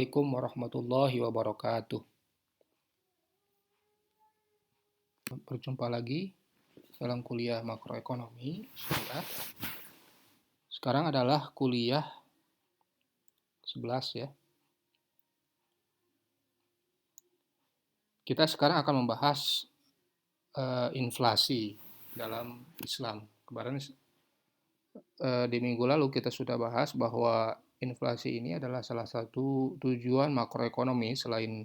Assalamualaikum warahmatullahi wabarakatuh. Berjumpa lagi dalam kuliah makroekonomi. Sekarang adalah kuliah 11 ya. Kita sekarang akan membahas inflasi dalam Islam. Kemarin di minggu lalu kita sudah bahas bahwa inflasi ini adalah salah satu tujuan makroekonomi selain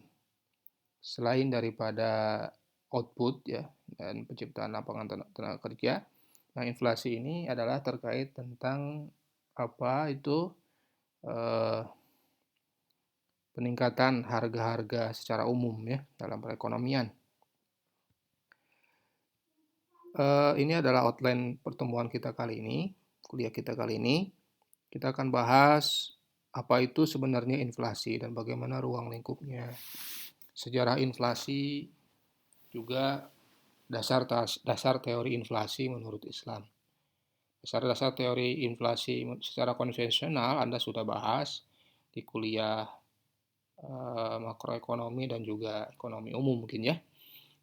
daripada output ya dan penciptaan lapangan tenaga kerja. Nah, inflasi ini adalah terkait tentang apa itu eh, peningkatan harga-harga secara umum ya dalam perekonomian. Ini adalah outline pertemuan kita kali ini, kuliah kita kali ini. Kita akan bahas apa itu sebenarnya inflasi dan bagaimana ruang lingkupnya, sejarah inflasi, juga dasar teori inflasi menurut Islam. Dasar-dasar teori inflasi secara konvensional Anda sudah bahas di kuliah makroekonomi dan juga ekonomi umum mungkin ya.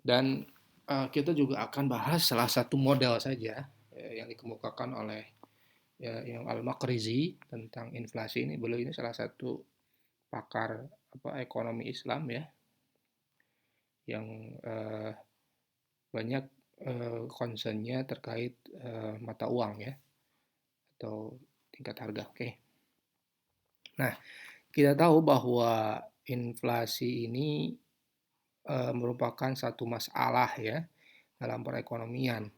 Dan kita juga akan bahas salah satu model saja yang dikemukakan oleh Imam Al-Maqrizi tentang inflasi ini. Beliau ini salah satu pakar ekonomi Islam ya yang banyak concernnya terkait mata uang ya atau tingkat harga. Oke. Nah, kita tahu bahwa inflasi ini merupakan satu masalah ya dalam perekonomian.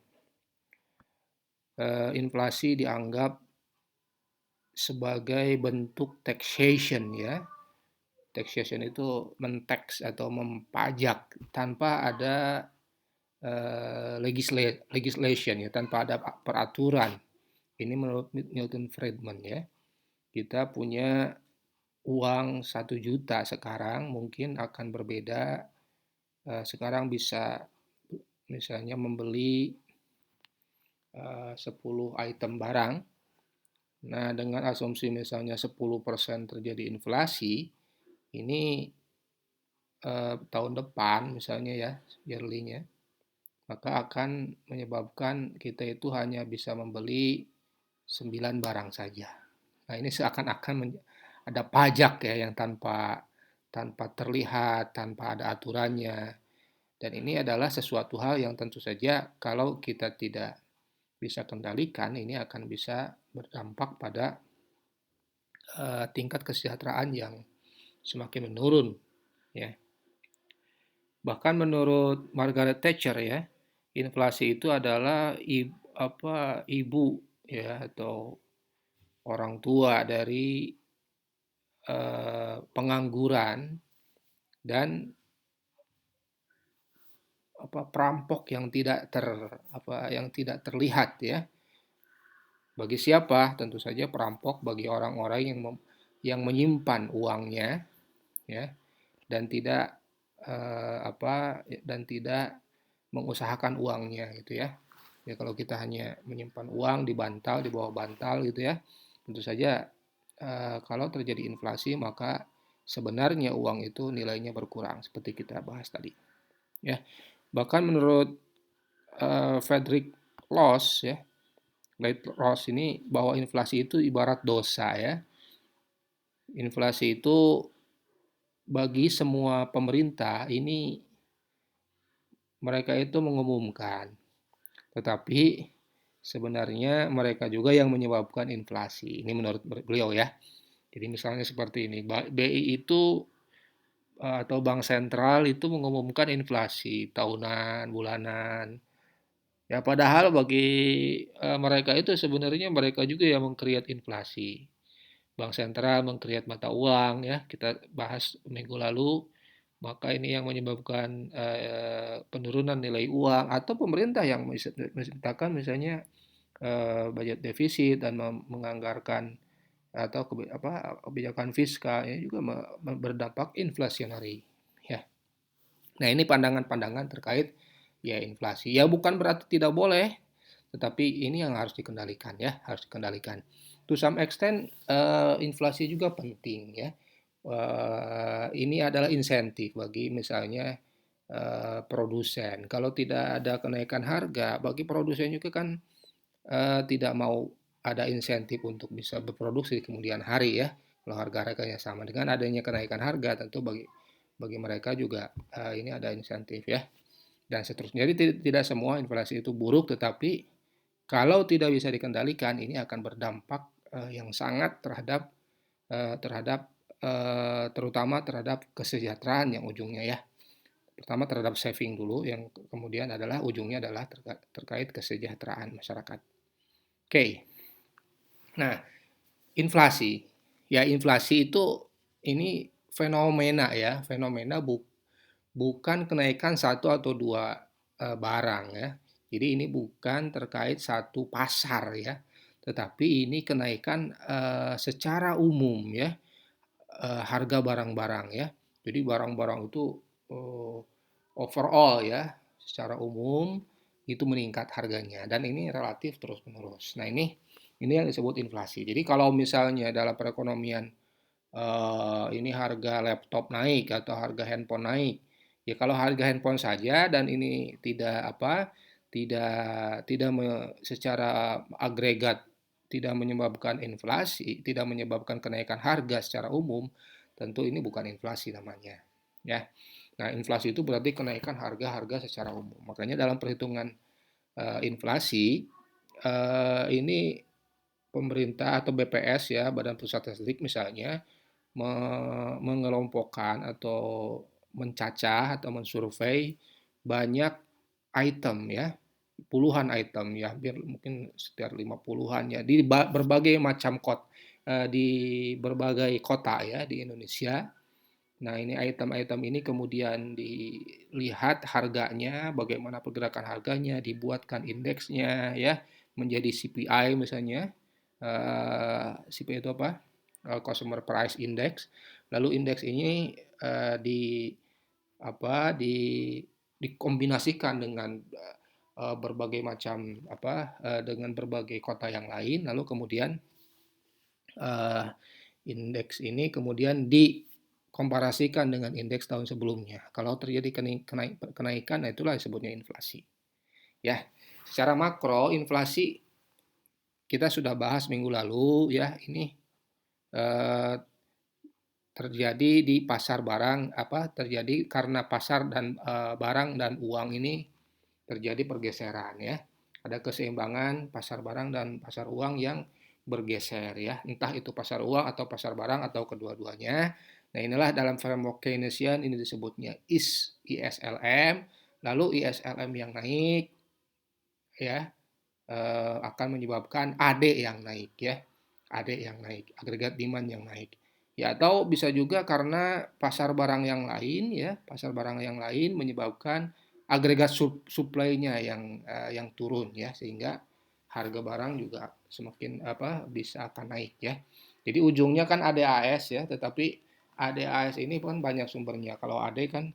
Inflasi dianggap sebagai bentuk taxation ya. Taxation itu men-tax atau mempajak tanpa ada legislation ya, tanpa ada peraturan. Ini menurut Milton Friedman ya. Kita punya uang 1 juta sekarang mungkin akan berbeda. Sekarang bisa misalnya membeli 10 item barang. Nah, dengan asumsi misalnya 10% terjadi inflasi, ini tahun depan misalnya ya, yearly-nya, maka akan menyebabkan kita itu hanya bisa membeli 9 barang saja. Nah, ini seakan-akan ada pajak ya yang tanpa terlihat, tanpa ada aturannya. Dan ini adalah sesuatu hal yang tentu saja kalau kita tidak bisa kendalikan, ini akan bisa berdampak pada tingkat kesejahteraan yang semakin menurun ya. Bahkan menurut Margaret Thatcher ya, inflasi itu adalah ibu ya atau orang tua dari pengangguran dan perampok yang tidak terlihat ya. Bagi siapa? Tentu saja perampok bagi orang-orang yang menyimpan uangnya ya dan tidak mengusahakan uangnya gitu ya. Ya kalau kita hanya menyimpan uang di bantal, di bawah bantal gitu ya, tentu saja kalau terjadi inflasi maka sebenarnya uang itu nilainya berkurang seperti kita bahas tadi. Ya, bahkan menurut Frederick Loss ya, Loss ini bahwa inflasi itu ibarat dosa ya. Inflasi itu bagi semua pemerintah ini mereka itu mengumumkan, tetapi sebenarnya mereka juga yang menyebabkan inflasi. Ini menurut beliau ya. Jadi misalnya seperti ini, BI itu atau bank sentral itu mengumumkan inflasi tahunan, bulanan. Ya padahal bagi mereka itu sebenarnya mereka juga yang meng-create inflasi. Bank sentral meng-create mata uang ya, kita bahas minggu lalu. Maka ini yang menyebabkan penurunan nilai uang atau pemerintah yang menciptakan misalnya budget defisit dan menganggarkan atau kebijakan fiskal ini juga berdampak inflasionari ya. Nah, ini pandangan-pandangan terkait ya inflasi. Ya bukan berarti tidak boleh, tetapi ini yang harus dikendalikan ya, harus dikendalikan. To some extent inflasi juga penting ya. ini adalah insentif bagi misalnya produsen. Kalau tidak ada kenaikan harga, bagi produsen juga kan tidak mau ada insentif untuk bisa berproduksi di kemudian hari ya. Kalau harga-harganya sama dengan adanya kenaikan harga, tentu bagi bagi mereka juga ini ada insentif ya dan seterusnya. Jadi tidak semua inflasi itu buruk, tetapi kalau tidak bisa dikendalikan ini akan berdampak yang sangat terhadap terhadap terutama terhadap kesejahteraan yang ujungnya ya. Pertama terhadap saving dulu, yang kemudian adalah ujungnya adalah terkait kesejahteraan masyarakat. Oke, nah inflasi, ya inflasi itu ini fenomena ya, fenomena bukan kenaikan satu atau dua barang ya. Jadi ini bukan terkait satu pasar ya, tetapi ini kenaikan secara umum ya, harga barang-barang ya. Jadi barang-barang itu eh, overall ya, secara umum itu meningkat harganya dan ini relatif terus-menerus. Nah, ini yang disebut inflasi. Jadi kalau misalnya dalam perekonomian ini harga laptop naik atau harga handphone naik, ya kalau harga handphone saja dan ini tidak apa, tidak secara agregat tidak menyebabkan inflasi, tidak menyebabkan kenaikan harga secara umum, tentu ini bukan inflasi namanya. Ya. Nah, inflasi itu berarti kenaikan harga-harga secara umum. Makanya dalam perhitungan inflasi ini pemerintah atau BPS ya, Badan Pusat Statistik misalnya mengelompokkan atau mencacah atau mensurvei banyak item ya, puluhan item ya, hampir mungkin sekitar 50-an ya, di berbagai macam di berbagai kota ya di Indonesia. Nah, ini item-item ini kemudian dilihat harganya, bagaimana pergerakan harganya, dibuatkan indeksnya ya, menjadi CPI misalnya. CPI itu apa? Consumer Price Index. Lalu indeks ini di apa dikombinasikan dengan berbagai macam dengan berbagai kota yang lain, lalu kemudian uh, indeks ini kemudian dikomparasikan dengan indeks tahun sebelumnya. Kalau terjadi kenaikan, nah itulah disebutnya inflasi. Ya, secara makro inflasi kita sudah bahas minggu lalu ya. Ini eh, terjadi di pasar barang terjadi karena pasar dan barang dan uang ini terjadi pergeseran ya. Ada keseimbangan pasar barang dan pasar uang yang bergeser ya, entah itu pasar uang atau pasar barang atau kedua-duanya. Nah, inilah dalam framework Keynesian ini disebutnya ISLM. Lalu ISLM yang naik ya akan menyebabkan AD yang naik ya. AD yang naik, agregat demand yang naik. Ya, atau bisa juga karena pasar barang yang lain ya, pasar barang yang lain menyebabkan agregat supply-nya yang turun ya, sehingga harga barang juga semakin bisa akan naik ya. Jadi ujungnya kan ADAS ya, tetapi ADAS ini kan banyak sumbernya. Kalau AD kan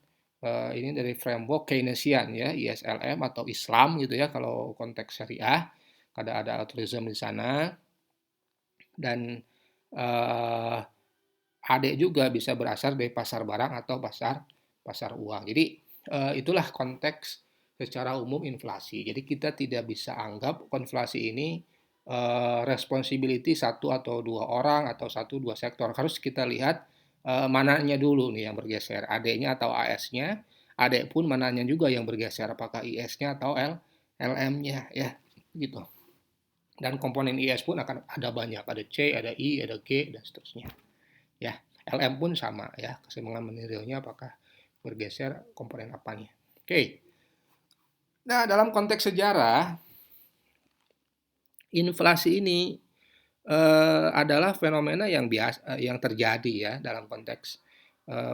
ini dari framework Keynesian ya, ISLM atau Islam gitu ya kalau konteks syariah. Ada altruism di sana dan eh, AD juga bisa berasal dari pasar barang atau pasar pasar uang. Jadi itulah konteks secara umum inflasi. Jadi kita tidak bisa anggap inflasi ini responsibility satu atau dua orang atau satu dua sektor. Harus kita lihat mananya dulu nih yang bergeser, AD-nya atau AS-nya. AD pun mananya juga yang bergeser, apakah IS-nya atau LM-nya ya gitu. Dan komponen IS pun akan ada banyak, ada C, ada I, ada G dan seterusnya. Ya, LM pun sama ya, keseimbangan materialnya apakah bergeser komponen apanya. Oke. Nah, dalam konteks sejarah, inflasi ini adalah fenomena yang biasa yang terjadi ya dalam konteks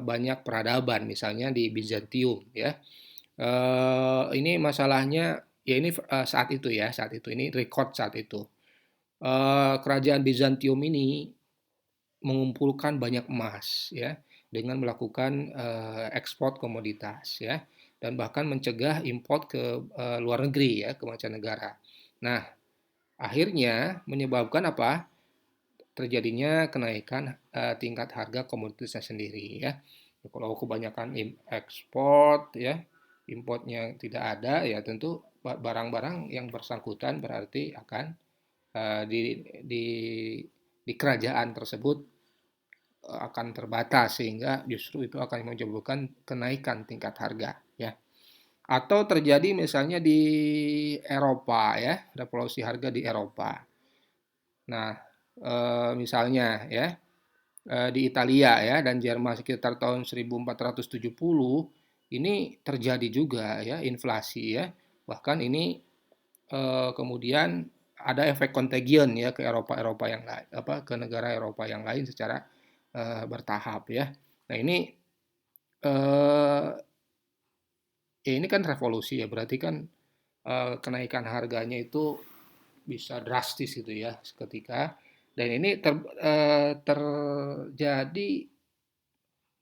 banyak peradaban, misalnya di Bizantium ya. Ini masalahnya ya ini saat itu ini record saat itu. Kerajaan Bizantium ini mengumpulkan banyak emas ya dengan melakukan ekspor komoditas ya dan bahkan mencegah import ke luar negeri ya ke mancanegara. Nah, akhirnya menyebabkan apa? terjadinya kenaikan tingkat harga komoditasnya sendiri ya. Kalau kebanyakan ekspor ya, importnya tidak ada ya tentu barang-barang yang bersangkutan berarti akan di di di kerajaan tersebut akan terbatas sehingga justru itu akan menyebabkan kenaikan tingkat harga ya. Atau terjadi misalnya di Eropa ya, revolusi harga di Eropa. Nah, misalnya ya di Italia ya dan Jerman sekitar tahun 1470 ini terjadi juga ya inflasi ya. Bahkan ini kemudian ada efek contagion ya ke Eropa-Eropa yang lain, ke negara Eropa yang lain secara bertahap ya. Nah eh, ini kan revolusi ya, berarti kan kenaikan harganya itu bisa drastis gitu ya seketika. Dan ini terjadi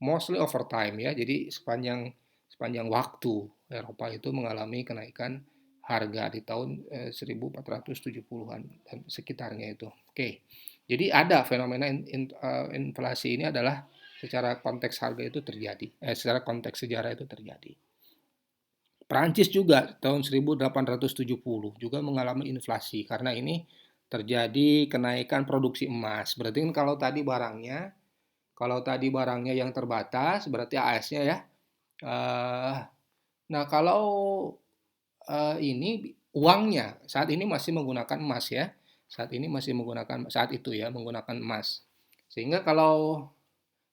mostly over time ya. Jadi sepanjang sepanjang waktu Eropa itu mengalami kenaikan harga di tahun 1470-an dan sekitarnya itu. Oke. Jadi ada fenomena inflasi ini adalah secara konteks harga itu terjadi. Secara konteks sejarah itu terjadi. Prancis juga tahun 1870 juga mengalami inflasi karena ini terjadi kenaikan produksi emas. Berarti kan kalau tadi barangnya yang terbatas berarti AS-nya ya. Eh, nah kalau ini uangnya saat ini masih menggunakan emas ya. Saat itu ya menggunakan emas. Sehingga kalau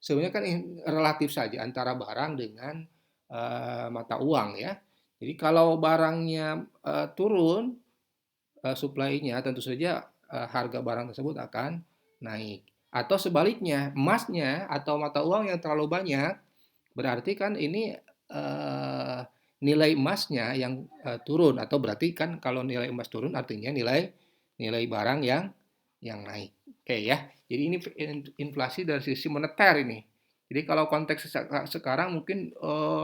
sebenarnya kan relatif saja antara barang dengan mata uang ya. Jadi kalau barangnya turun supply-nya tentu saja harga barang tersebut akan naik. Atau sebaliknya, emasnya atau mata uang yang terlalu banyak berarti kan ini nilai emasnya yang turun atau berarti kan kalau nilai emas turun artinya nilai nilai barang yang naik. Oke ya. Jadi ini inflasi dari sisi moneter ini. Jadi kalau konteks sekarang mungkin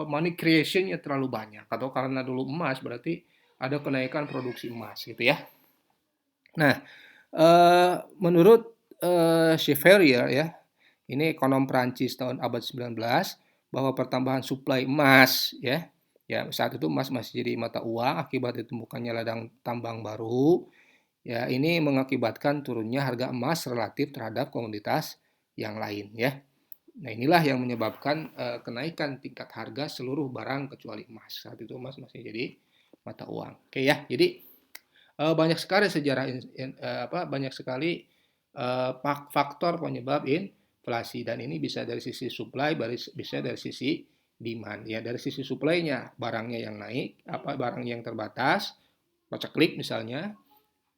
money creation-nya terlalu banyak atau karena dulu emas berarti ada kenaikan produksi emas gitu ya. Nah, menurut Chevalier ya, ini ekonom Prancis tahun abad 19 bahwa pertambahan suplai emas ya, ya saat itu emas masih jadi mata uang akibat ditemukannya ladang tambang baru. Ya, ini mengakibatkan turunnya harga emas relatif terhadap komoditas yang lain ya. Nah, inilah yang menyebabkan kenaikan tingkat harga seluruh barang kecuali emas. Saat itu emas masih jadi mata uang. Oke ya. Jadi banyak sekali banyak sekali faktor penyebab inflasi dan ini bisa dari sisi supply, bisa dari sisi demand. Ya, dari sisi supply-nya barangnya yang naik, barangnya yang terbatas, paceklik misalnya.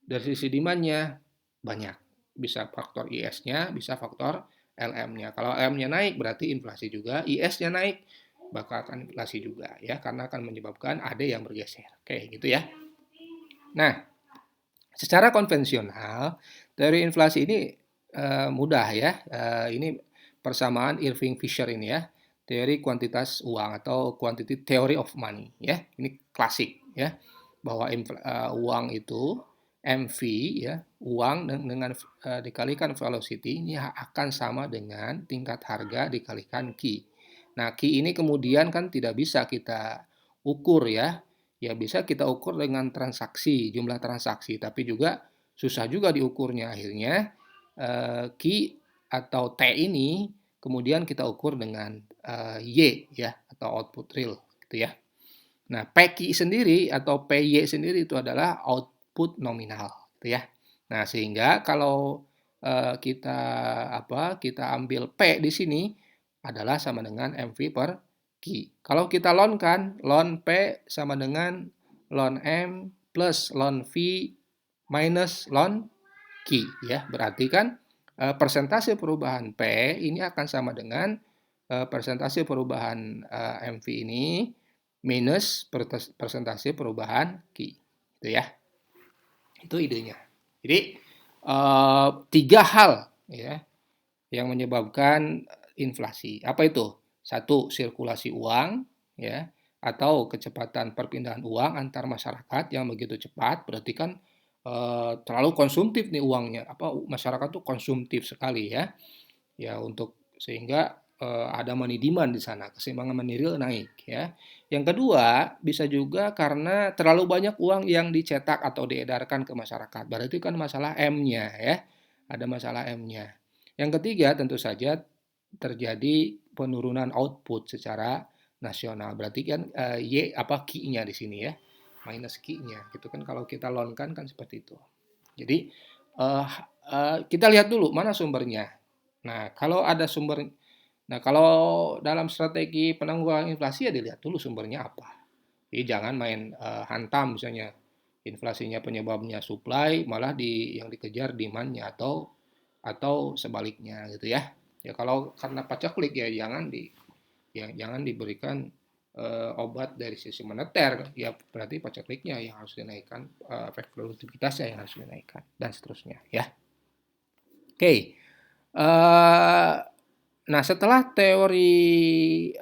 Dari sisi demand-nya banyak. Bisa faktor IS-nya, bisa faktor LM-nya. Kalau LM-nya naik berarti inflasi juga, IS-nya naik bakal akan inflasi juga ya karena akan menyebabkan ada yang bergeser. Oke, gitu ya. Nah, secara konvensional, teori inflasi ini mudah ya. Ini persamaan Irving Fisher ini ya, teori kuantitas uang atau quantity theory of money ya. Ini klasik ya, bahwa uang itu MV ya, uang dengan dikalikan velocity ini akan sama dengan tingkat harga dikalikan Q. Nah, Q ini kemudian kan tidak bisa kita ukur ya, ya bisa kita ukur dengan transaksi, jumlah transaksi, tapi juga susah juga diukurnya. Akhirnya Q atau T ini kemudian kita ukur dengan Y ya atau output real gitu ya. Nah, PQ sendiri atau PY sendiri itu adalah output nominal gitu ya. Nah, sehingga kalau kita ambil P di sini adalah sama dengan MV per Q. Kalau kita lon kan, lon P sama dengan lon M plus lon V minus lon Q ya. Berarti kan persentase perubahan P ini akan sama dengan persentase perubahan MV ini minus persentase perubahan Q. Itu ya. Itu idenya. Jadi tiga hal ya yang menyebabkan inflasi. Apa itu? Satu, sirkulasi uang ya atau kecepatan perpindahan uang antar masyarakat yang begitu cepat, berarti kan terlalu konsumtif nih uangnya, masyarakat tuh konsumtif sekali ya. Ya untuk sehingga ada money demand di sana, keseimbangan money real naik ya. Yang kedua, bisa juga karena terlalu banyak uang yang dicetak atau diedarkan ke masyarakat. Berarti kan masalah M-nya ya. Ada masalah M-nya. Yang ketiga, tentu saja terjadi penurunan output secara nasional. Berarti kan key-nya di sini ya. Minus key-nya gitu kan kalau kita loan kan seperti itu. Jadi kita lihat dulu mana sumbernya. Nah, kalau dalam strategi penanggulangan inflasi ya dilihat dulu sumbernya apa. Jadi jangan main hantam misalnya inflasinya penyebabnya supply malah yang dikejar demand-nya atau sebaliknya gitu ya. Ya kalau karena pacaklik ya jangan diberikan obat dari sisi moneter ya berarti pacakliknya yang harus dinaikkan, efek produktivitasnya yang harus dinaikkan dan seterusnya ya. Oke. Nah, setelah teori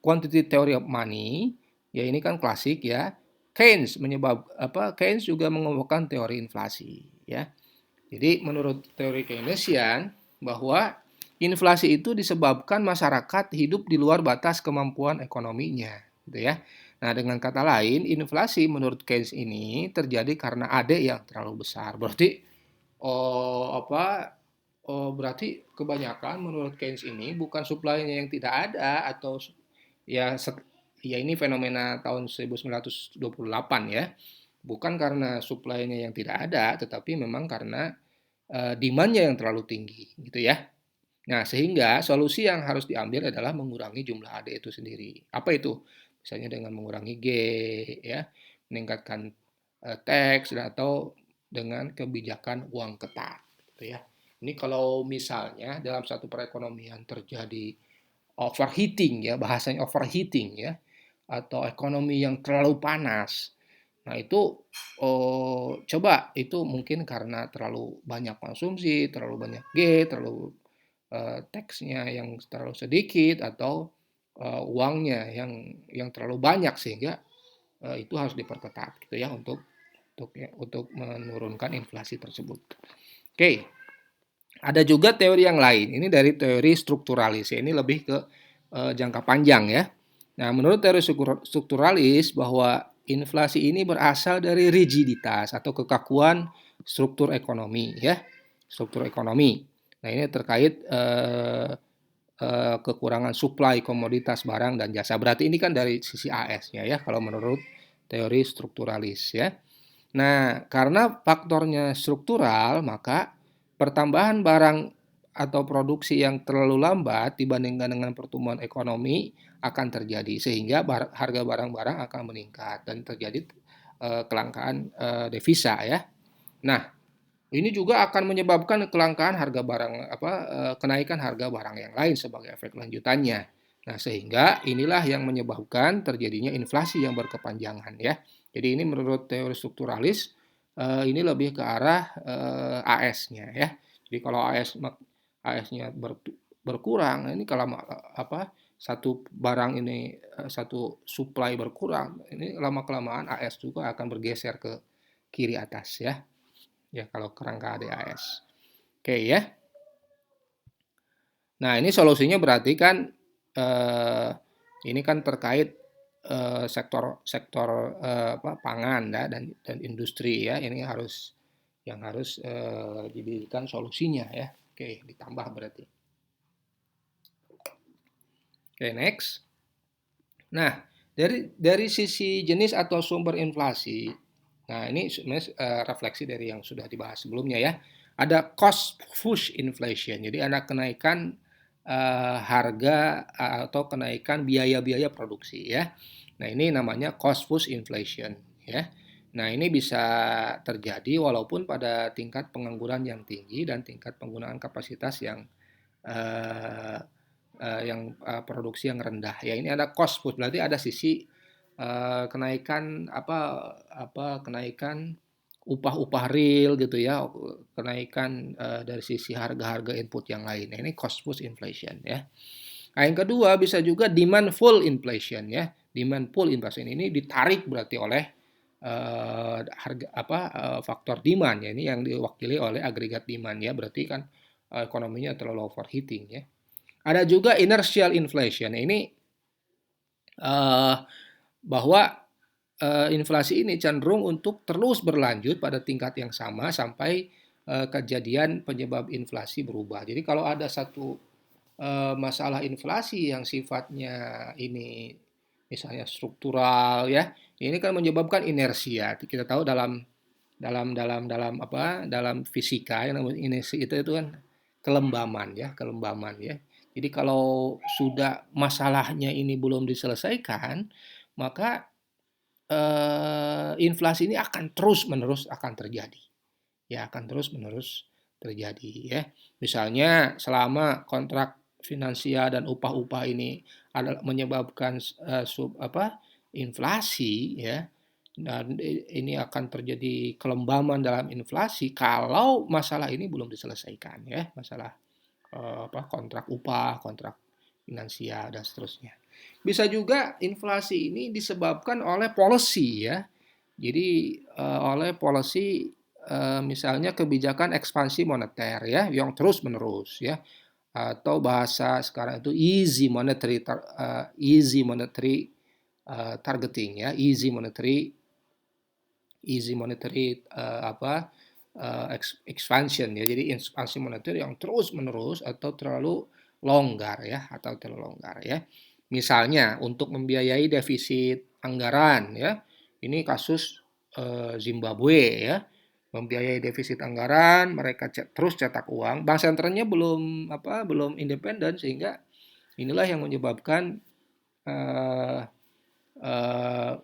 quantitative theory of money, ya ini kan klasik ya. Keynes juga mengemukakan teori inflasi ya. Jadi menurut teori Keynesian bahwa inflasi itu disebabkan masyarakat hidup di luar batas kemampuan ekonominya, gitu ya. Nah, dengan kata lain, inflasi menurut Keynes ini terjadi karena AD yang terlalu besar. Berarti berarti kebanyakan menurut Keynes ini bukan supply-nya yang tidak ada atau ya ya ini fenomena tahun 1928 ya. Bukan karena supply-nya yang tidak ada, tetapi memang karena demand-nya yang terlalu tinggi gitu ya. Nah, sehingga solusi yang harus diambil adalah mengurangi jumlah AD itu sendiri. Apa itu? Misalnya dengan mengurangi G ya, meningkatkan tax atau dengan kebijakan uang ketat gitu ya. Ini kalau misalnya dalam satu perekonomian terjadi overheating ya, bahasanya overheating ya, atau ekonomi yang terlalu panas. Nah itu coba itu mungkin karena terlalu banyak konsumsi, terlalu banyak terlalu teksnya yang terlalu sedikit atau uangnya yang terlalu banyak sehingga itu harus diperketat gitu ya untuk menurunkan inflasi tersebut. Oke. Ada juga teori yang lain. Ini dari teori strukturalis. Ini lebih ke jangka panjang ya. Nah, menurut teori strukturalis bahwa inflasi ini berasal dari rigiditas atau kekakuan struktur ekonomi ya. Struktur ekonomi. Nah, ini terkait kekurangan supply komoditas barang dan jasa. Berarti ini kan dari sisi AS-nya ya kalau menurut teori strukturalis ya. Nah, karena faktornya struktural, maka pertambahan barang atau produksi yang terlalu lambat dibandingkan dengan pertumbuhan ekonomi akan terjadi sehingga harga barang-barang akan meningkat dan terjadi kelangkaan devisa ya. Nah, ini juga akan menyebabkan kelangkaan harga barang kenaikan harga barang yang lain sebagai efek lanjutannya. Nah, sehingga inilah yang menyebabkan terjadinya inflasi yang berkepanjangan ya. Jadi ini menurut teori strukturalis ini lebih ke arah AS-nya ya. Jadi kalau AS-nya berkurang, ini kalau satu barang ini satu supply berkurang, ini lama-kelamaan AS juga akan bergeser ke kiri atas ya. Ya kalau kerangka ADAS. Oke ya. Nah ini solusinya berarti kan ini kan terkait sektor pangan dan industri ya. Ini yang harus diberikan solusinya ya. Oke, ditambah berarti. Oke, next. Nah, dari sisi jenis atau sumber inflasi, nah ini refleksi dari yang sudah dibahas sebelumnya ya. Ada cost push inflation, jadi ada kenaikan harga atau kenaikan biaya-biaya produksi ya. Nah ini namanya cost push inflation ya. Nah ini bisa terjadi walaupun pada tingkat pengangguran yang tinggi dan tingkat penggunaan kapasitas uh, produksi yang rendah. Ya ini ada cost push, berarti ada sisi kenaikan kenaikan upah-upah real gitu ya, kenaikan dari sisi harga-harga input yang lain. Nah, ini cost push inflation ya. Nah, yang kedua bisa juga demand pull inflation ya. Demand pull inflation ini ditarik berarti oleh faktor demand ya, ini yang diwakili oleh agregat demand ya, berarti kan ekonominya terlalu overheating ya. Ada juga inertial inflation. Ini bahwa inflasi ini cenderung untuk terus berlanjut pada tingkat yang sama sampai kejadian penyebab inflasi berubah. Jadi kalau ada satu masalah inflasi yang sifatnya ini misalnya struktural ya, ini kan menyebabkan inersia. Kita tahu dalam fisika yang namanya inersi itu kan kelembaman ya. Jadi kalau sudah masalahnya ini belum diselesaikan, maka inflasi ini akan terus-menerus akan terjadi. Ya, akan terus-menerus terjadi ya. Misalnya selama kontrak finansial dan upah-upah ini adalah menyebabkan inflasi ya, dan ini akan terjadi kelembaman dalam inflasi kalau masalah ini belum diselesaikan ya, masalah kontrak upah, kontrak finansial dan seterusnya. Bisa juga inflasi ini disebabkan oleh policy ya. Jadi oleh policy misalnya kebijakan ekspansi moneter ya yang terus-menerus ya, atau bahasa sekarang itu easy monetary targeting ya, easy monetary expansion ya. Jadi ekspansi moneter yang terus-menerus atau terlalu longgar ya, Misalnya untuk membiayai defisit anggaran ya. Ini kasus Zimbabwe ya. Membiayai defisit anggaran, mereka terus cetak uang. Bank sentralnya belum independen, sehingga inilah yang menyebabkan uh, uh,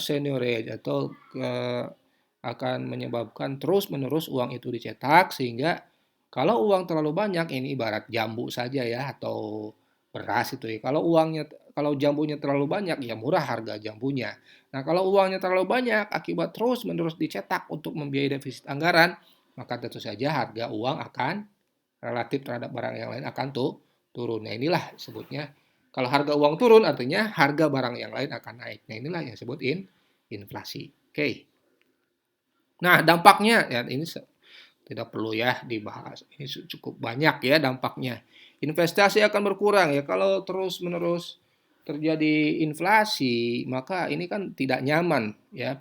seigniorage atau akan menyebabkan terus-menerus uang itu dicetak, sehingga kalau uang terlalu banyak, ini ibarat jambu saja ya, atau beras itu ya. Kalau jambunya terlalu banyak, ya murah harga jambunya. Nah, kalau uangnya terlalu banyak akibat terus-menerus dicetak untuk membiayai defisit anggaran, maka tentu saja harga uang akan relatif terhadap barang yang lain akan turun. Nah, inilah sebutnya kalau harga uang turun artinya harga barang yang lain akan naik. Nah, inilah yang disebut inflasi. Oke. Nah, dampaknya ya ini tidak perlu ya dibahas. Ini cukup banyak ya dampaknya. Investasi akan berkurang ya kalau terus-menerus terjadi inflasi, maka ini kan tidak nyaman ya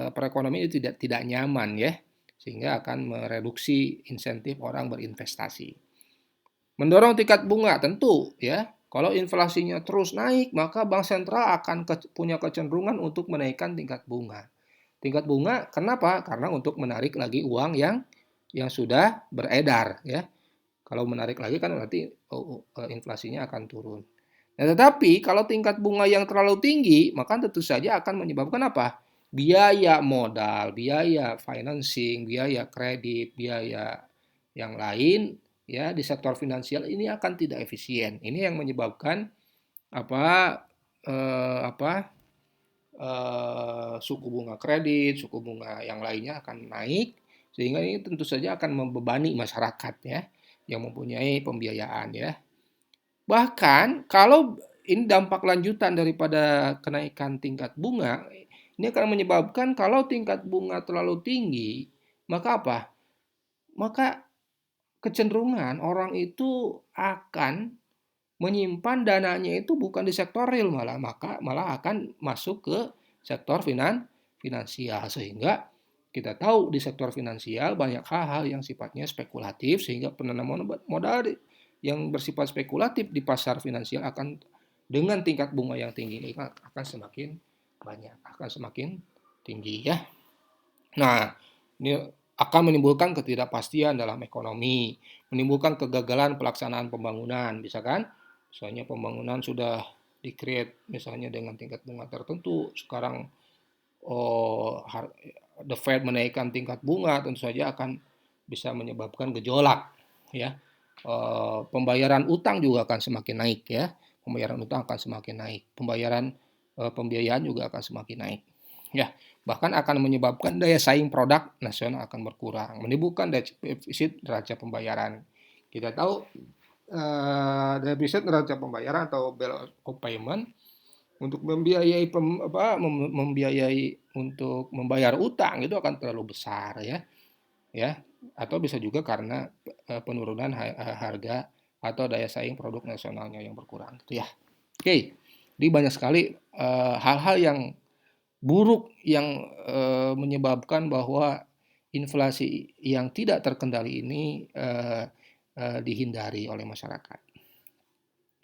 perekonomian itu tidak nyaman ya, sehingga akan mereduksi insentif orang berinvestasi. Mendorong tingkat bunga tentu ya. Kalau inflasinya terus naik, maka bank sentral akan punya kecenderungan untuk menaikkan tingkat bunga. Tingkat bunga kenapa? Karena untuk menarik lagi uang yang sudah beredar ya. Kalau menarik lagi kan berarti inflasinya akan turun. Nah, tetapi kalau tingkat bunga yang terlalu tinggi, maka tentu saja akan menyebabkan apa? Biaya modal, biaya financing, biaya kredit, biaya yang lain ya di sektor finansial ini akan tidak efisien. Ini yang menyebabkan apa suku bunga kredit, suku bunga yang lainnya akan naik, sehingga ini tentu saja akan membebani masyarakat ya yang mempunyai pembiayaan ya. Bahkan kalau ini dampak lanjutan daripada kenaikan tingkat bunga, ini akan menyebabkan kalau tingkat bunga terlalu tinggi, maka apa? Maka kecenderungan orang itu akan menyimpan dananya itu bukan di sektor real, malah akan masuk ke sektor finansial, sehingga kita tahu di sektor finansial banyak hal-hal yang sifatnya spekulatif, sehingga penanaman modal yang bersifat spekulatif di pasar finansial akan dengan tingkat bunga yang tinggi ini akan semakin banyak, akan semakin tinggi ya. Nah, ini akan menimbulkan ketidakpastian dalam ekonomi, menimbulkan kegagalan pelaksanaan pembangunan, misalnya pembangunan sudah di-create misalnya dengan tingkat bunga tertentu, sekarang the Fed menaikkan tingkat bunga, tentu saja akan bisa menyebabkan gejolak ya. Pembayaran utang juga akan semakin naik ya. Pembayaran utang akan semakin naik. Pembiayaan juga akan semakin naik. Ya, bahkan akan menyebabkan daya saing produk nasional akan berkurang, menimbulkan defisit neraca pembayaran. Kita tahu defisit neraca pembayaran atau bill of payment untuk membiayai membiayai untuk membayar utang itu akan terlalu besar ya, ya. Atau bisa juga karena penurunan harga atau daya saing produk nasionalnya yang berkurang gitu ya. Oke. Jadi banyak sekali hal-hal yang buruk yang menyebabkan bahwa inflasi yang tidak terkendali ini dihindari oleh masyarakat.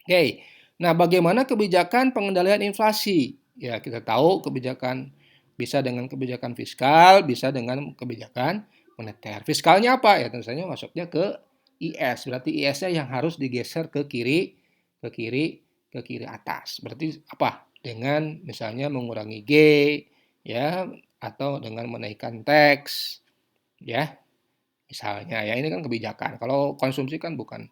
Oke, nah bagaimana kebijakan pengendalian inflasi? Ya kita tahu kebijakan bisa dengan kebijakan fiskal, bisa dengan kebijakan moneter. Fiskalnya apa? Ya tentu saja masuknya ke IS. Berarti IS-nya yang harus digeser ke kiri, ke kiri, ke kiri atas. Berarti apa? Dengan misalnya mengurangi G, ya, atau dengan menaikkan tax, ya, misalnya. Ya ini kan kebijakan. Kalau konsumsi kan bukan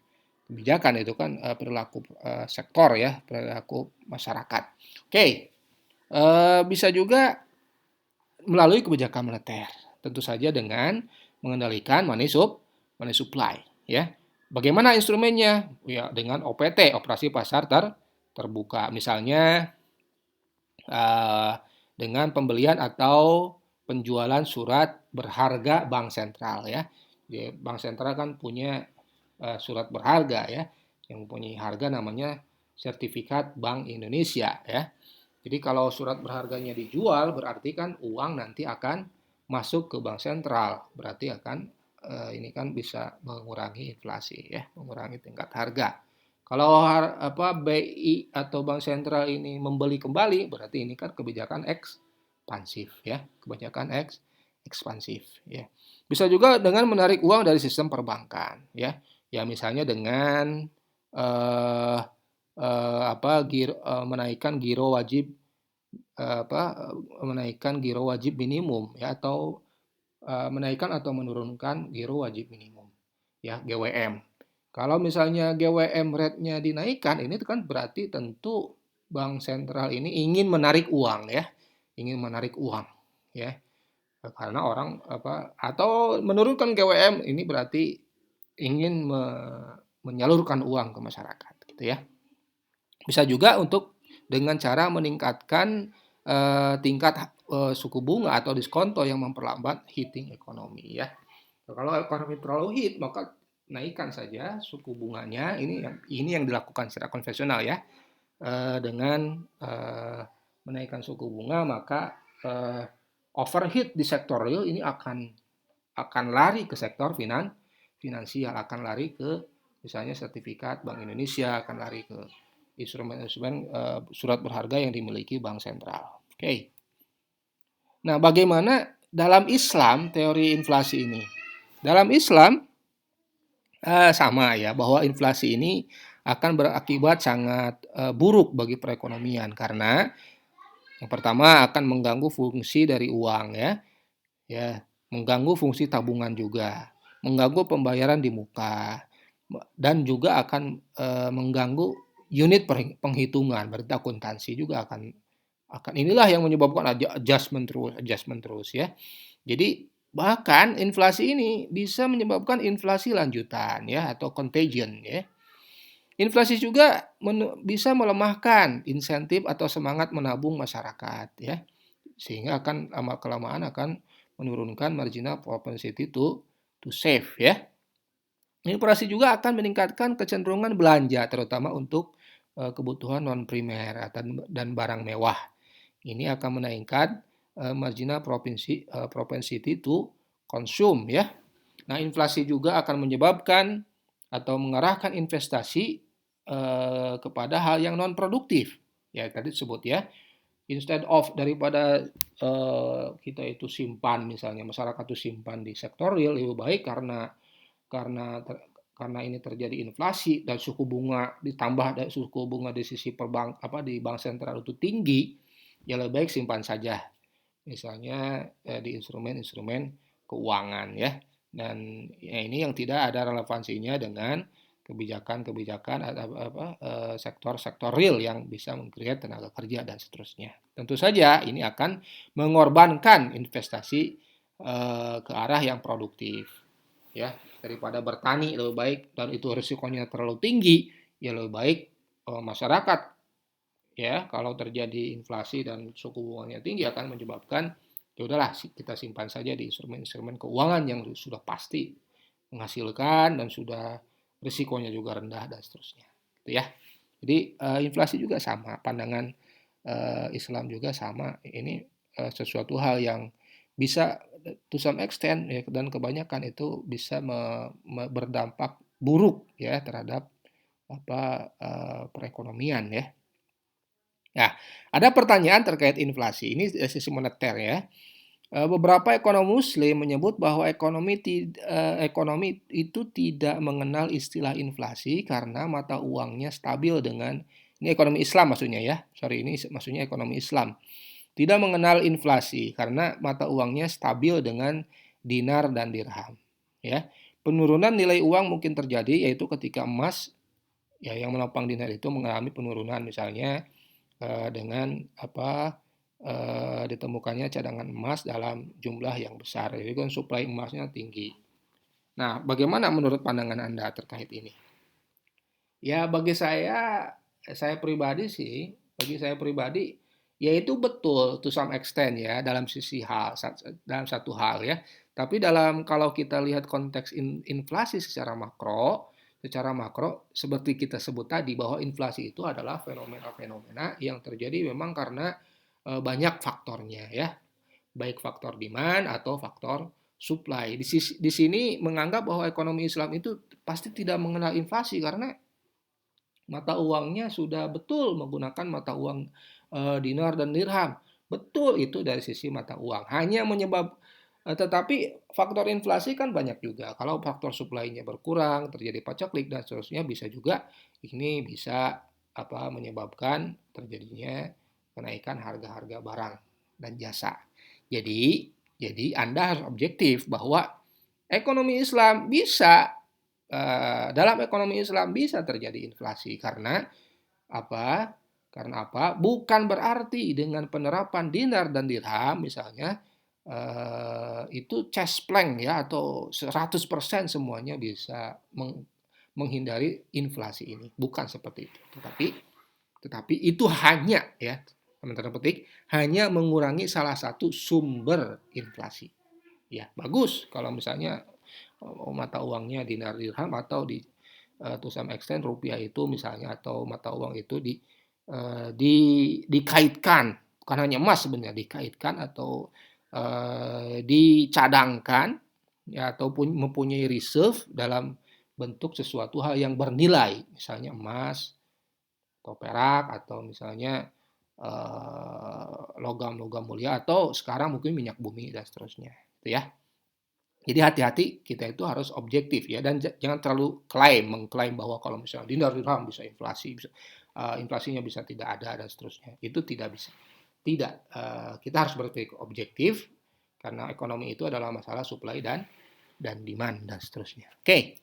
kebijakan, itu kan perilaku sektor ya, perilaku masyarakat. Oke, bisa juga melalui kebijakan moneter, tentu saja dengan mengendalikan money supply ya. Bagaimana instrumennya? Ya dengan OPT, operasi pasar terbuka. Misalnya dengan pembelian atau penjualan surat berharga bank sentral ya. Bank sentral kan punya surat berharga ya, yang mempunyai harga namanya sertifikat Bank Indonesia ya. Jadi kalau surat berharganya dijual berarti kan uang nanti akan masuk ke bank sentral, berarti akan ini kan bisa mengurangi inflasi ya, mengurangi tingkat harga. Kalau BI atau bank sentral ini membeli kembali, berarti ini kan kebijakan ekspansif ya, kebijakan ekspansif ya. Bisa juga dengan menarik uang dari sistem perbankan ya. Ya misalnya dengan eh, menaikkan giro wajib menaikkan giro wajib minimum ya, atau menaikkan atau menurunkan giro wajib minimum ya, GWM. Kalau misalnya GWM rate-nya dinaikkan, ini kan berarti tentu bank sentral ini ingin menarik uang ya, ingin menarik uang ya, karena orang atau menurunkan GWM ini berarti ingin menyalurkan uang ke masyarakat gitu ya. Bisa juga untuk dengan cara meningkatkan tingkat suku bunga atau diskonto yang memperlambat heating ekonomi ya. Kalau ekonomi terlalu heat maka naikkan saja suku bunganya. Ini yang dilakukan secara konvensional ya. Dengan menaikkan suku bunga maka overheat di sektor real ini akan lari ke sektor finansial, akan lari ke misalnya sertifikat Bank Indonesia, akan lari ke instrumen-instrumen surat berharga yang dimiliki bank sentral. Oke. Nah, bagaimana dalam Islam teori inflasi ini? Dalam Islam sama ya, bahwa inflasi ini akan berakibat sangat buruk bagi perekonomian karena yang pertama akan mengganggu fungsi dari uang ya, mengganggu fungsi tabungan juga, mengganggu pembayaran di muka, dan juga akan mengganggu unit penghitungan, berarti akuntansi juga akan inilah yang menyebabkan adjustment terus ya. Jadi bahkan inflasi ini bisa menyebabkan inflasi lanjutan ya, atau contagion ya. Inflasi juga bisa melemahkan insentif atau semangat menabung masyarakat ya, sehingga akan lama kelamaan akan menurunkan marginal propensity to save ya. Inflasi juga akan meningkatkan kecenderungan belanja terutama untuk kebutuhan non primer dan barang mewah. Ini akan menaikkan marginal propensity to consume ya. Nah, inflasi juga akan menyebabkan atau mengarahkan investasi kepada hal yang non produktif. Ya, tadi disebut ya. Instead of daripada kita itu simpan, misalnya masyarakat itu simpan di sektor real, lebih baik karena karena ini terjadi inflasi dan suku bunga ditambah dari suku bunga di sisi di bank sentral itu tinggi, ya lebih baik simpan saja misalnya di instrumen-instrumen keuangan ya. Dan ya, ini yang tidak ada relevansinya dengan kebijakan-kebijakan sektor-sektor real yang bisa meng-create tenaga kerja dan seterusnya. Tentu saja ini akan mengorbankan investasi ke arah yang produktif ya, daripada bertani lebih baik dan itu risikonya terlalu tinggi, ya lebih baik masyarakat Ya, kalau terjadi inflasi dan suku bunganya tinggi akan menyebabkan ya udahlah kita simpan saja di instrumen-instrumen keuangan yang sudah pasti menghasilkan dan sudah risikonya juga rendah dan seterusnya. Gitu ya. Jadi inflasi juga sama, pandangan Islam juga sama. Ini sesuatu hal yang bisa to some extent ya, dan kebanyakan itu bisa berdampak buruk ya terhadap perekonomian ya. Nah, ada pertanyaan terkait inflasi. Ini dari sisi moneter ya. Beberapa ekonom muslim menyebut bahwa ekonomi itu tidak mengenal istilah inflasi karena mata uangnya stabil dengan ini ekonomi Islam maksudnya ya. Sorry, ini maksudnya ekonomi Islam. Tidak mengenal inflasi karena mata uangnya stabil dengan dinar dan dirham. Ya. Penurunan nilai uang mungkin terjadi yaitu ketika emas ya yang menopang dinar itu mengalami penurunan misalnya dengan ditemukannya cadangan emas dalam jumlah yang besar. Jadi kan suplai emasnya tinggi. Nah, bagaimana menurut pandangan Anda terkait ini? Ya, saya pribadi sih, bagi saya pribadi, ya itu betul to some extent ya dalam sisi hal, dalam satu hal ya. Tapi kalau kita lihat konteks inflasi secara makro seperti kita sebut tadi bahwa inflasi itu adalah fenomena-fenomena yang terjadi memang karena banyak faktornya ya, baik faktor demand atau faktor supply. Di sini menganggap bahwa ekonomi Islam itu pasti tidak mengenal inflasi karena mata uangnya sudah betul menggunakan mata uang dinar dan dirham. Betul itu dari sisi mata uang. Tetapi faktor inflasi kan banyak juga. Kalau faktor supply-nya berkurang, terjadi paceklik dan seterusnya bisa juga ini bisa menyebabkan terjadinya kenaikan harga-harga barang dan jasa. Jadi Anda harus objektif bahwa ekonomi Islam dalam ekonomi Islam bisa terjadi inflasi karena apa? Karena apa? Bukan berarti dengan penerapan dinar dan dirham misalnya itu plank ya atau 100% semuanya bisa menghindari inflasi ini. Bukan seperti itu. Tetapi itu hanya ya teman-teman petik hanya mengurangi salah satu sumber inflasi. Ya, bagus kalau misalnya mata uangnya dinar dirham atau to some extent rupiah itu misalnya atau mata uang itu dikaitkan bukan hanya emas sebenarnya dikaitkan atau dicadangkan ya ataupun mempunyai reserve dalam bentuk sesuatu hal yang bernilai misalnya emas atau perak atau misalnya logam-logam mulia atau sekarang mungkin minyak bumi dan seterusnya itu ya. Jadi hati-hati kita itu harus objektif ya dan jangan terlalu mengklaim bahwa kalau misalnya dinar dirham bisa inflasi, inflasinya bisa tidak ada dan seterusnya. Itu tidak bisa. Tidak, kita harus berpikir objektif karena ekonomi itu adalah masalah supply dan demand dan seterusnya. Oke.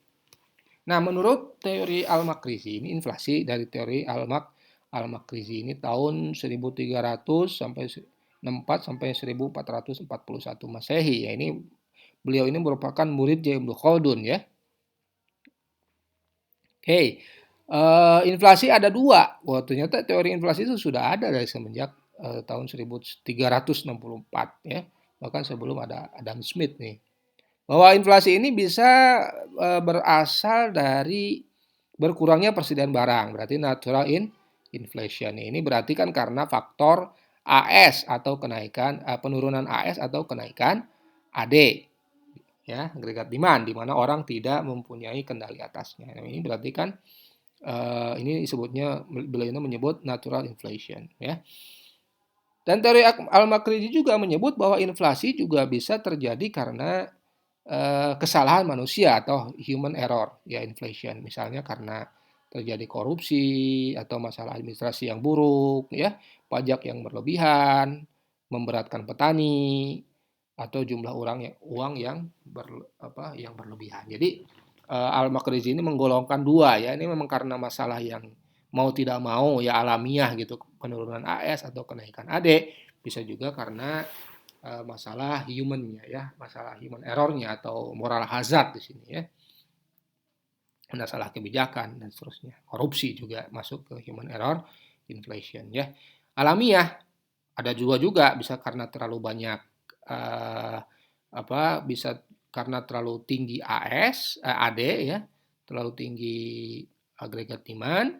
Nah, menurut teori Al-Makrizi ini inflasi dari teori Al-Makrizi ini tahun 1300 sampai 64 sampai 1441 Masehi ya ini beliau ini merupakan murid Ibnu Khaldun ya. Oke, inflasi ada dua. Wah, ternyata teori inflasi itu sudah ada dari semenjak tahun 1364 ya. Bahkan sebelum ada Adam Smith nih. Bahwa inflasi ini bisa berasal dari berkurangnya persediaan barang. Berarti natural inflation. Ini berarti kan karena faktor AS atau kenaikan penurunan AS atau kenaikan AD ya agregat demand di mana orang tidak mempunyai kendali atasnya. Nah, ini berarti kan ini disebutnya beliau ini menyebut natural inflation ya. Dan teori Al-Makrizi juga menyebut bahwa inflasi juga bisa terjadi karena kesalahan manusia atau human error ya inflation. Misalnya karena terjadi korupsi atau masalah administrasi yang buruk ya, pajak yang berlebihan, memberatkan petani atau jumlah uang yang berlebihan. Jadi Al-Makrizi ini menggolongkan dua ya. Ini memang karena masalah yang mau tidak mau ya alamiah gitu penurunan AS atau kenaikan AD bisa juga karena masalah human-nya ya, masalah human error-nya atau moral hazard di sini ya. Masalah kebijakan dan seterusnya. Korupsi juga masuk ke human error inflation ya. Alamiah ada juga bisa karena terlalu banyak eh, bisa karena terlalu tinggi AD ya, terlalu tinggi agregat demand.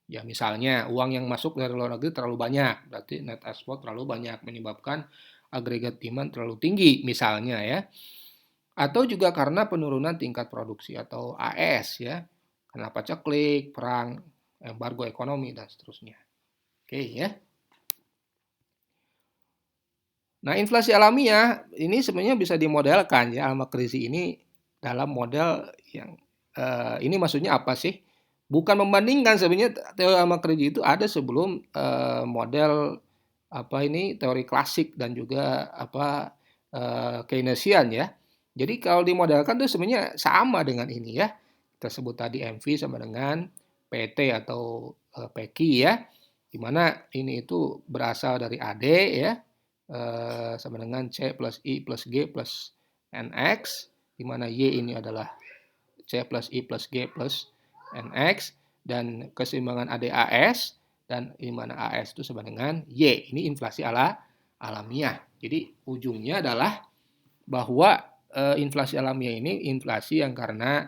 Ya misalnya uang yang masuk dari luar negeri terlalu banyak, berarti net export terlalu banyak menyebabkan agregat demand terlalu tinggi misalnya ya. Atau juga karena penurunan tingkat produksi atau AS ya, karena paceklik, perang, embargo ekonomi dan seterusnya. Oke ya. Nah, inflasi alamiah ini sebenarnya bisa dimodelkan ya, Al-Makrizi ini dalam model yang ini maksudnya apa sih? Bukan membandingkan, sebenarnya teori Al-Makrizi itu ada sebelum model teori klasik dan juga Keynesian ya. Jadi kalau dimodelkan itu sebenarnya sama dengan ini ya. Kita sebut tadi MV sama dengan PT atau PQ ya. Di mana ini itu berasal dari AD ya, sama dengan C plus I plus G plus NX, di mana Y ini adalah C plus I plus G plus NX, dan keseimbangan ADAS, dan di mana AS itu sama dengan Y. Ini inflasi alamiah. Jadi ujungnya adalah bahwa inflasi alamiah ini inflasi yang karena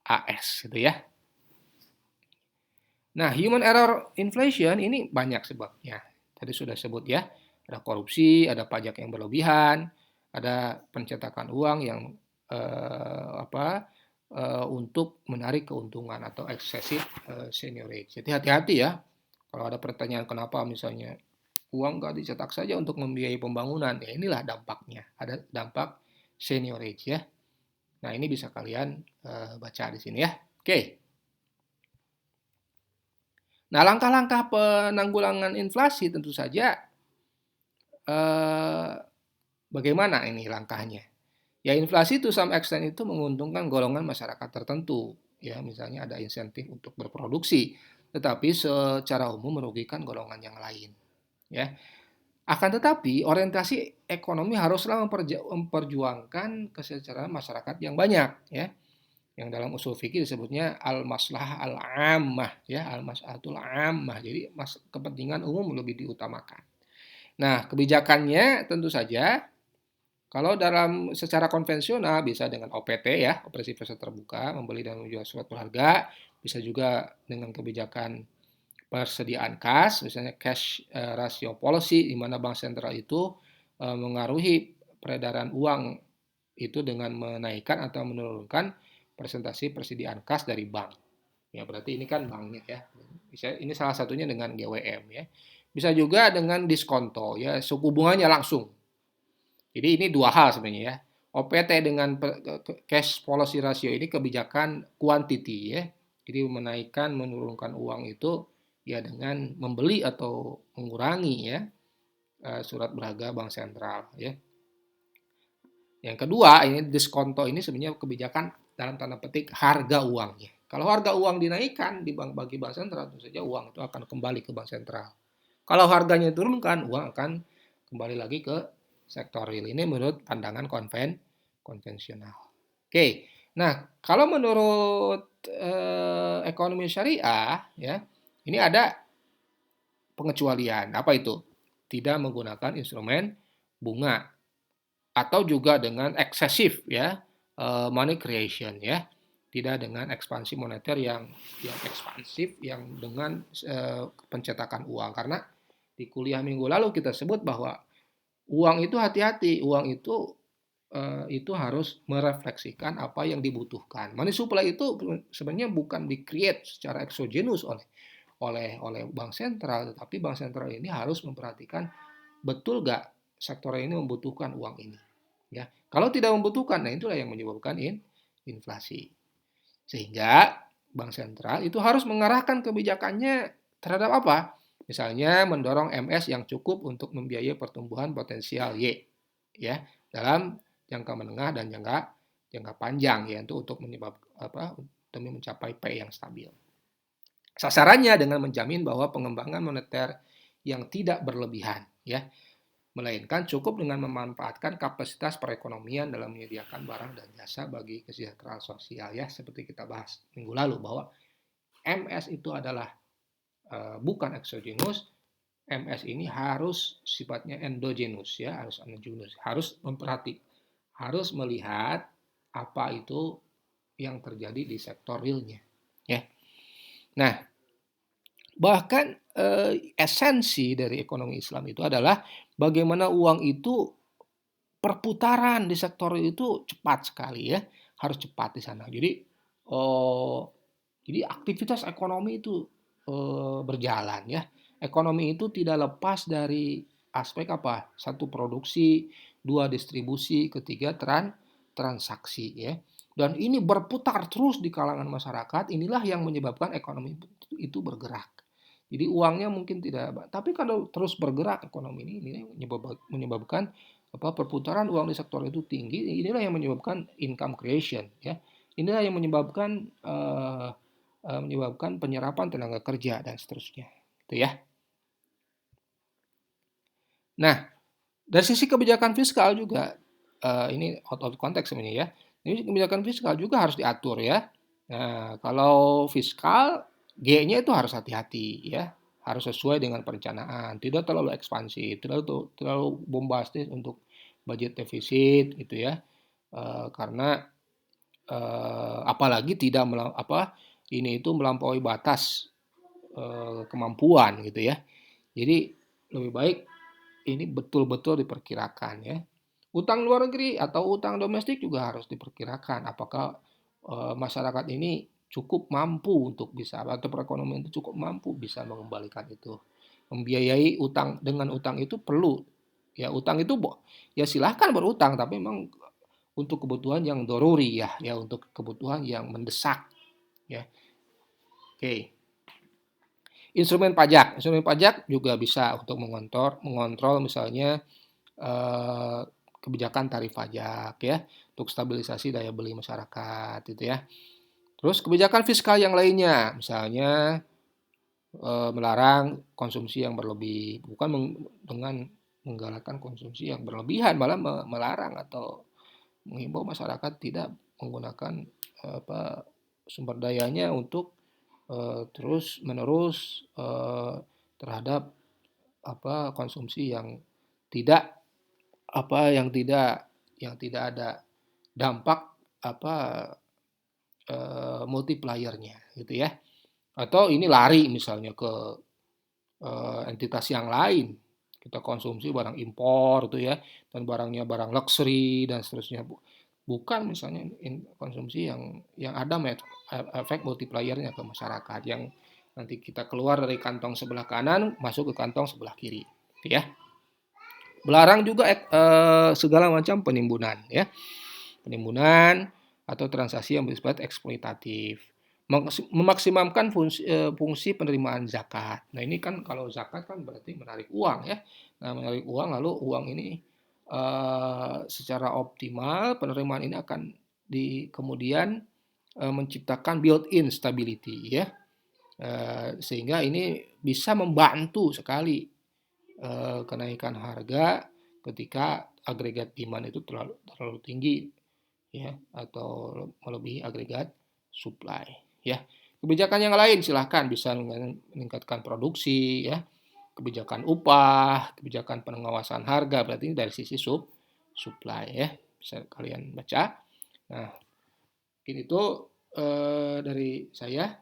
AS gitu ya. Nah, human error inflation ini banyak sebabnya. Tadi sudah sebut ya, ada korupsi, ada pajak yang berlebihan, ada pencetakan uang yang untuk menarik keuntungan atau excessive seniorage. Jadi hati-hati ya, kalau ada pertanyaan kenapa misalnya uang nggak dicetak saja untuk membiayai pembangunan, ya inilah dampaknya. Ada dampak seniorage ya. Nah ini bisa kalian baca di sini ya. Oke. Nah, langkah-langkah penanggulangan inflasi tentu saja eh, bagaimana ini langkahnya? Ya inflasi to some extent itu menguntungkan golongan masyarakat tertentu, ya misalnya ada insentif untuk berproduksi, tetapi secara umum merugikan golongan yang lain, ya. Akan tetapi orientasi ekonomi haruslah memperjuangkan kesejahteraan masyarakat yang banyak, ya. Yang dalam usul fikih disebutnya al-maslahah al-ammah ya, al-maslahatul ammah. Jadi kepentingan umum lebih diutamakan. Nah, kebijakannya tentu saja kalau dalam secara konvensional bisa dengan OPT ya, operasi pasar terbuka, membeli dan menjual surat berharga, bisa juga dengan kebijakan persediaan kas, misalnya cash ratio policy, di mana bank sentral itu mengaruhi peredaran uang itu dengan menaikkan atau menurunkan presentasi persediaan kas dari bank. Ya, berarti ini kan banknya ya. Ini salah satunya dengan GWM ya. Bisa juga dengan diskonto ya, suku bunganya langsung. Jadi ini dua hal sebenarnya ya. OPT dengan cash policy ratio ini kebijakan quantity ya. Jadi menaikkan menurunkan uang itu ya dengan membeli atau mengurangi ya surat berharga bank sentral ya. Yang kedua, ini diskonto ini sebenarnya kebijakan dalam tanda petik harga uangnya. Kalau harga uang dinaikkan di bagi bank sentral, tentu saja uang itu akan kembali ke bank sentral. Kalau harganya turunkan, uang akan kembali lagi ke sektor real. Ini menurut pandangan konvensional. Oke, nah kalau menurut ekonomi syariah, ya ini ada pengecualian. Apa itu? Tidak menggunakan instrumen bunga atau juga dengan eksesif ya money creation ya, tidak dengan ekspansi moneter yang ekspansif yang dengan pencetakan uang, karena di kuliah minggu lalu kita sebut bahwa uang itu hati-hati, uang itu harus merefleksikan apa yang dibutuhkan. Money supply itu sebenarnya bukan di-create secara exogenous oleh bank sentral, tetapi bank sentral ini harus memperhatikan betul nggak sektor ini membutuhkan uang ini. Ya, kalau tidak membutuhkan, nah itulah yang menyebabkan inflasi. Sehingga bank sentral itu harus mengarahkan kebijakannya terhadap apa? Misalnya mendorong MS yang cukup untuk membiayai pertumbuhan potensial Y, ya, dalam jangka menengah dan jangka panjang ya, untuk demi mencapai P yang stabil. Sasarannya dengan menjamin bahwa pengembangan moneter yang tidak berlebihan, ya, melainkan cukup dengan memanfaatkan kapasitas perekonomian dalam menyediakan barang dan jasa bagi kesejahteraan sosial ya, seperti kita bahas minggu lalu bahwa MS itu adalah bukan eksogenus, MS ini harus sifatnya endogenus ya, harus endogenus, harus melihat apa itu yang terjadi di sektor realnya ya. Nah, bahkan esensi dari ekonomi Islam itu adalah bagaimana uang itu perputaran di sektor itu cepat sekali ya, harus cepat di sana. Oh, jadi aktivitas ekonomi itu berjalan ya. Ekonomi itu tidak lepas dari aspek apa? Satu produksi, dua distribusi, ketiga transaksi ya. Dan ini berputar terus di kalangan masyarakat. Inilah yang menyebabkan ekonomi itu bergerak. Jadi uangnya mungkin tidak, tapi kalau terus bergerak ekonomi ini menyebabkan apa perputaran uang di sektor itu tinggi. Inilah yang menyebabkan income creation ya. Inilah yang menyebabkan penyerapan tenaga kerja dan seterusnya, gitu ya. Nah, dari sisi kebijakan fiskal juga ini out of context sebenarnya ya. Ini kebijakan fiskal juga harus diatur ya. Nah, kalau fiskal G-nya itu harus hati-hati ya. Harus sesuai dengan perencanaan, tidak terlalu ekspansif, terlalu bombastis untuk budget defisit gitu ya. Karena apalagi tidak ini itu melampaui batas kemampuan gitu ya. Jadi lebih baik ini betul-betul diperkirakan ya. Utang luar negeri atau utang domestik juga harus diperkirakan. Apakah masyarakat ini cukup mampu untuk bisa atau perekonomian itu cukup mampu bisa mengembalikan itu. Membiayai utang dengan utang itu perlu ya utang itu ya silahkan berutang tapi memang untuk kebutuhan yang doruri ya untuk kebutuhan yang mendesak ya. Oke. Instrumen pajak juga bisa untuk mengontrol misalnya eh, kebijakan tarif pajak ya untuk stabilisasi daya beli masyarakat itu ya. Terus kebijakan fiskal yang lainnya misalnya melarang konsumsi yang berlebih, bukan dengan menggalakkan konsumsi yang berlebihan, malah melarang atau menghimbau masyarakat tidak menggunakan apa sumber dayanya untuk terus menerus terhadap apa konsumsi yang tidak yang tidak ada dampak apa multipliernya gitu ya. Atau ini lari misalnya ke entitas yang lain. Kita konsumsi barang impor itu ya dan barangnya barang luxury dan seterusnya. Bukan misalnya konsumsi yang ada efek multipliernya ke masyarakat yang nanti kita keluar dari kantong sebelah kanan masuk ke kantong sebelah kiri, gitu ya. Melarang juga segala macam penimbunan ya. Penimbunan atau transaksi yang bersifat eksploitatif. Memaksimalkan fungsi penerimaan zakat. Nah, ini kan kalau zakat kan berarti menarik uang ya. Nah, menarik uang lalu uang ini secara optimal penerimaan ini akan kemudian menciptakan built-in stability ya. Sehingga ini bisa membantu sekali kenaikan harga ketika agregat demand itu terlalu tinggi ya atau melebihi agregat supply ya. Kebijakan yang lain silahkan bisa meningkatkan produksi ya, kebijakan upah, kebijakan pengawasan harga berarti ini dari sisi supply ya. Bisa kalian baca. Nah, mungkin itu dari saya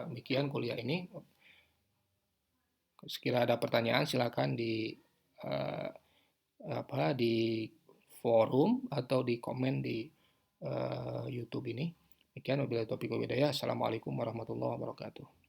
demikian kuliah ini. Sekira ada pertanyaan silakan uh, di forum atau di komen di YouTube ini. Demikian wabillahi taufiq wal hidayah. Assalamualaikum warahmatullahi wabarakatuh.